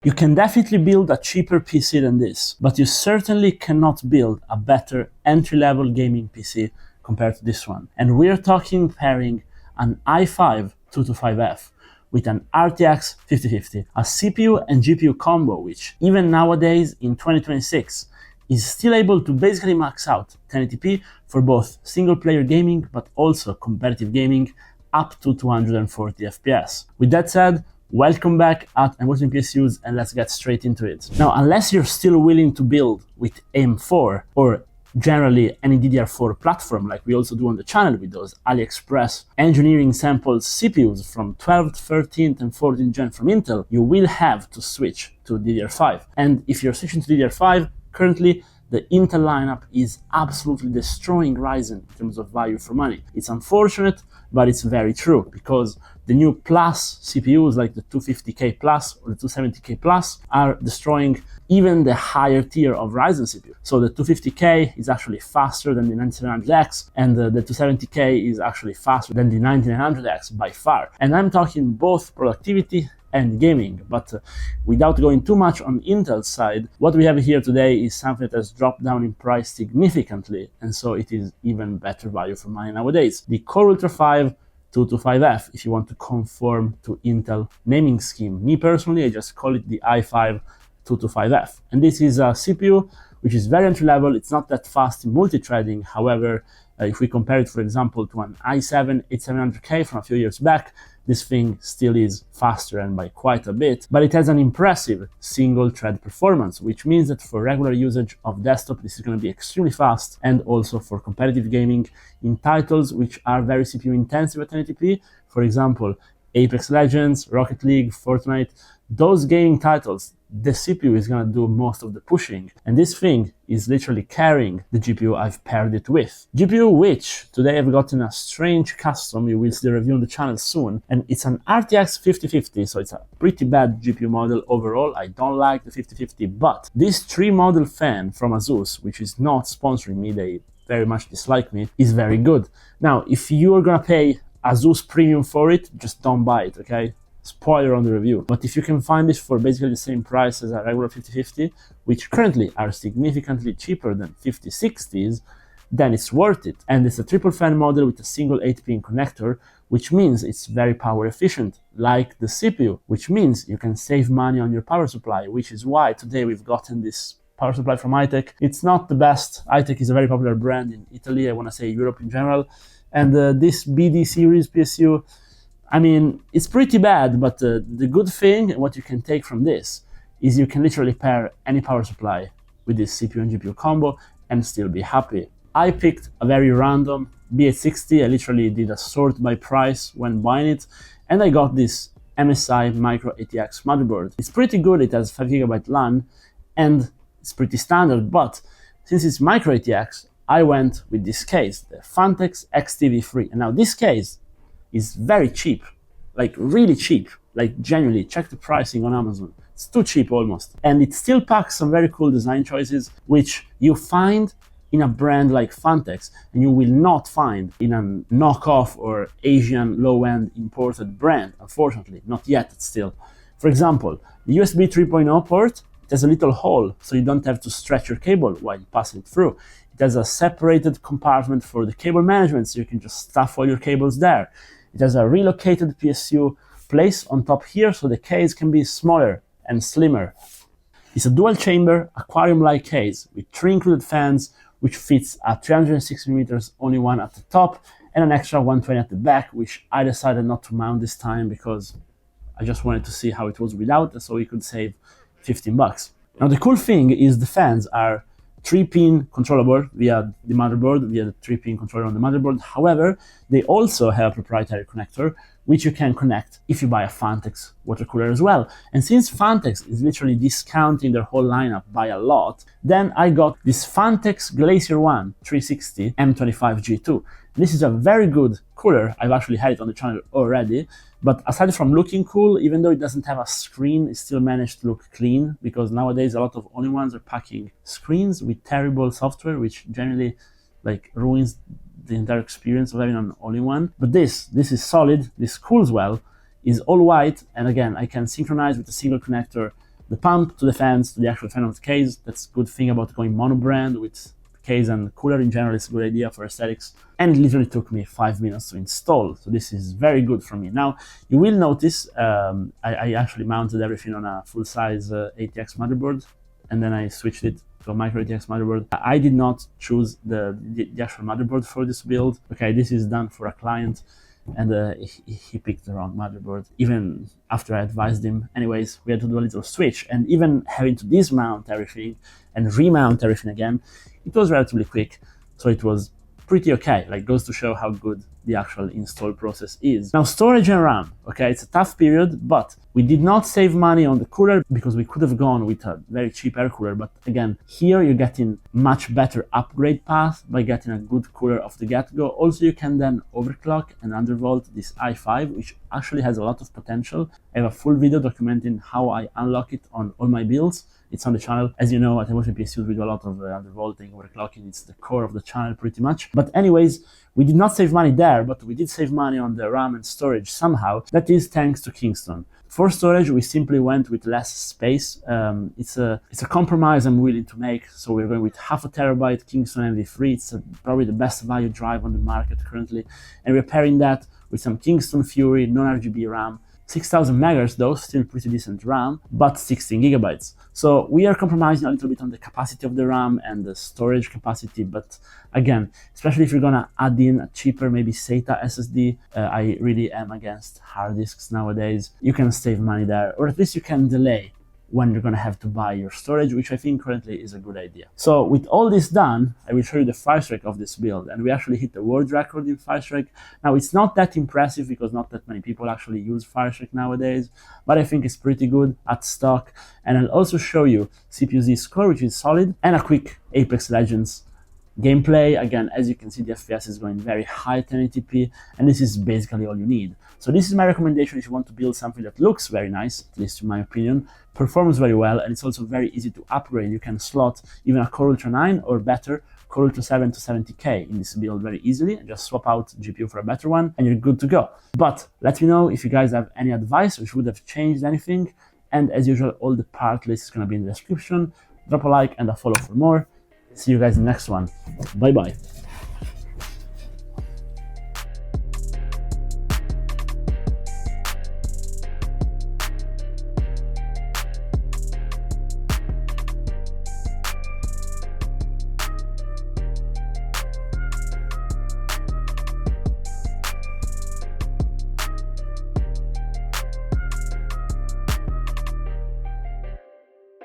You can definitely build a cheaper PC than this, but you certainly cannot build a better entry-level gaming PC compared to this one. And we're talking pairing an i5 225F with an RTX 5050, a CPU and GPU combo which, even nowadays in 2026, is still able to basically max out 1080p for both single-player gaming but also competitive gaming up to 240 FPS. With that said, welcome back at ImWateringPSUs, and let's get straight into it. Now, unless you're still willing to build with AM4 or generally any DDR4 platform like we also do on the channel with those AliExpress engineering samples CPUs from 12th, 13th and 14th gen from Intel, you will have to switch to DDR5. And if you're switching to DDR5, currently the Intel lineup is absolutely destroying Ryzen in terms of value for money. It's unfortunate, but it's very true, because the new Plus CPUs like the 250K Plus or the 270K Plus are destroying even the higher tier of Ryzen CPU. So the 250K is actually faster than the 9700X, and the 270K is actually faster than the 9900X by far. And I'm talking both productivity and gaming, but without going too much on Intel's side, what we have here today is something that has dropped down in price significantly, and so it is even better value for money nowadays. The Core Ultra 5 225F, if you want to conform to Intel naming scheme. Me personally, I just call it the i5 225F. And this is a CPU which is very entry level. It's not that fast in multi-threading. However, if we compare it, for example, to an i7 8700K from a few years back, this thing still is faster and by quite a bit, but it has an impressive single thread performance, which means that for regular usage of desktop, this is going to be extremely fast, and also for competitive gaming in titles which are very CPU intensive at 1080p, for example, Apex Legends, Rocket League, Fortnite, those gaming titles, the CPU is going to do most of the pushing. And this thing is literally carrying the GPU I've paired it with. GPU which today I've gotten a strange custom, you will see the review on the channel soon. And it's an RTX 5050, so it's a pretty bad GPU model overall. I don't like the 5050, but this 3-model fan from Asus, which is not sponsoring me, they very much dislike me, is very good. Now, if you're going to pay Asus premium for it, just don't buy it, okay? Spoiler on the review. But if you can find this for basically the same price as a regular 5050, which currently are significantly cheaper than 5060s, then it's worth it. And it's a triple fan model with a single 8-pin connector, which means it's very power efficient, like the CPU, which means you can save money on your power supply, which is why today we've gotten this power supply from iTech. It's not the best. iTech is a very popular brand in Italy, I want to say Europe in general. And this BD series PSU, I mean, it's pretty bad, but the good thing, what you can take from this, is you can literally pair any power supply with this CPU and GPU combo and still be happy. I picked a very random B860, I literally did a sort by price when buying it, and I got this MSI Micro ATX motherboard. It's pretty good, it has 5GB LAN, and it's pretty standard, but since it's Micro ATX, I went with this case, the Phanteks XTV3. And now this case is very cheap, like really cheap, like genuinely, check the pricing on Amazon. It's too cheap almost. And it still packs some very cool design choices, which you find in a brand like Phanteks, and you will not find in a knockoff or Asian low-end imported brand, unfortunately, not yet still. For example, the USB 3.0 port, it has a little hole, so you don't have to stretch your cable while passing it through. It has a separated compartment for the cable management, so you can just stuff all your cables there. It has a relocated PSU place on top here, so the case can be smaller and slimmer. It's a dual chamber, aquarium-like case with 3 included fans, which fits a 360mm, only one at the top, and an extra 120 at the back, which I decided not to mount this time because I just wanted to see how it was without, so we could save 15 bucks. Now the cool thing is the fans are 3-pin controllable via the motherboard, via the 3-pin controller on the motherboard. However, they also have a proprietary connector, which you can connect if you buy a Phanteks water cooler as well. And since Phanteks is literally discounting their whole lineup by a lot, then I got this Phanteks Glacier 1 360 M25G2. This is a very good cooler. I've actually had it on the channel already, but aside from looking cool, even though it doesn't have a screen, it still managed to look clean, because nowadays a lot of all-in-ones are packing screens with terrible software, which generally like ruins the entire experience of having an all-in-one. But this is solid, this cools well, is all white, and again, I can synchronize with a single connector the pump to the fans to the actual fan of the case. That's a good thing about going mono brand with case and cooler in general. It's a good idea for aesthetics, and it literally took me 5 minutes to install, so this is very good for me. Now you will notice I actually mounted everything on a full-size ATX motherboard, and then I switched it to a micro ATX motherboard. I did not choose the actual motherboard for this build. Okay, this is done for a client, and he picked the wrong motherboard, even after I advised him. Anyways, we had to do a little switch, and even having to dismount everything and remount everything again, it was relatively quick, so it was pretty okay. Like, goes to show how good the actual install process is. Now, storage and RAM, okay, it's a tough period, but we did not save money on the cooler because we could have gone with a very cheap air cooler. But again, here you're getting much better upgrade path by getting a good cooler off the get-go. Also, you can then overclock and undervolt this i5, which actually has a lot of potential. I have a full video documenting how I unlock it on all my builds. It's on the channel. As you know, at ImWateringPSUs, we do a lot of undervolting, overclocking. It's the core of the channel pretty much. But anyways, we did not save money there, but we did save money on the RAM and storage somehow. That is thanks to Kingston. For storage, we simply went with less space. It's a compromise I'm willing to make. So we're going with 0.5 terabyte Kingston MV3. It's probably the best value drive on the market currently. And we're pairing that with some Kingston Fury non-RGB RAM. 6,000 megahertz though, still pretty decent RAM, but 16 gigabytes. So we are compromising a little bit on the capacity of the RAM and the storage capacity, but again, especially if you're gonna add in a cheaper, maybe SATA SSD, I really am against hard disks nowadays. You can save money there, or at least you can delay when you're going to have to buy your storage, which I think currently is a good idea. So with all this done, I will show you the fire strike of this build, and we actually hit the world record in fire strike. Now, it's not that impressive because not that many people actually use fire strike nowadays, but I think it's pretty good at stock. And I'll also show you CPU-Z score, which is solid, and a quick Apex Legends gameplay. Again, as you can see, the FPS is going very high, 1080p, and this is basically all you need. So this is my recommendation if you want to build something that looks very nice, at least in my opinion, performs very well, and it's also very easy to upgrade. You can slot even a Core Ultra 9 or better, Core Ultra 7 to 70K in this build very easily, and just swap out GPU for a better one, and you're good to go. But let me know if you guys have any advice or if you would have changed anything, and as usual, all the part list is going to be in the description. Drop a like and a follow for more. See you guys in the next one. Bye bye.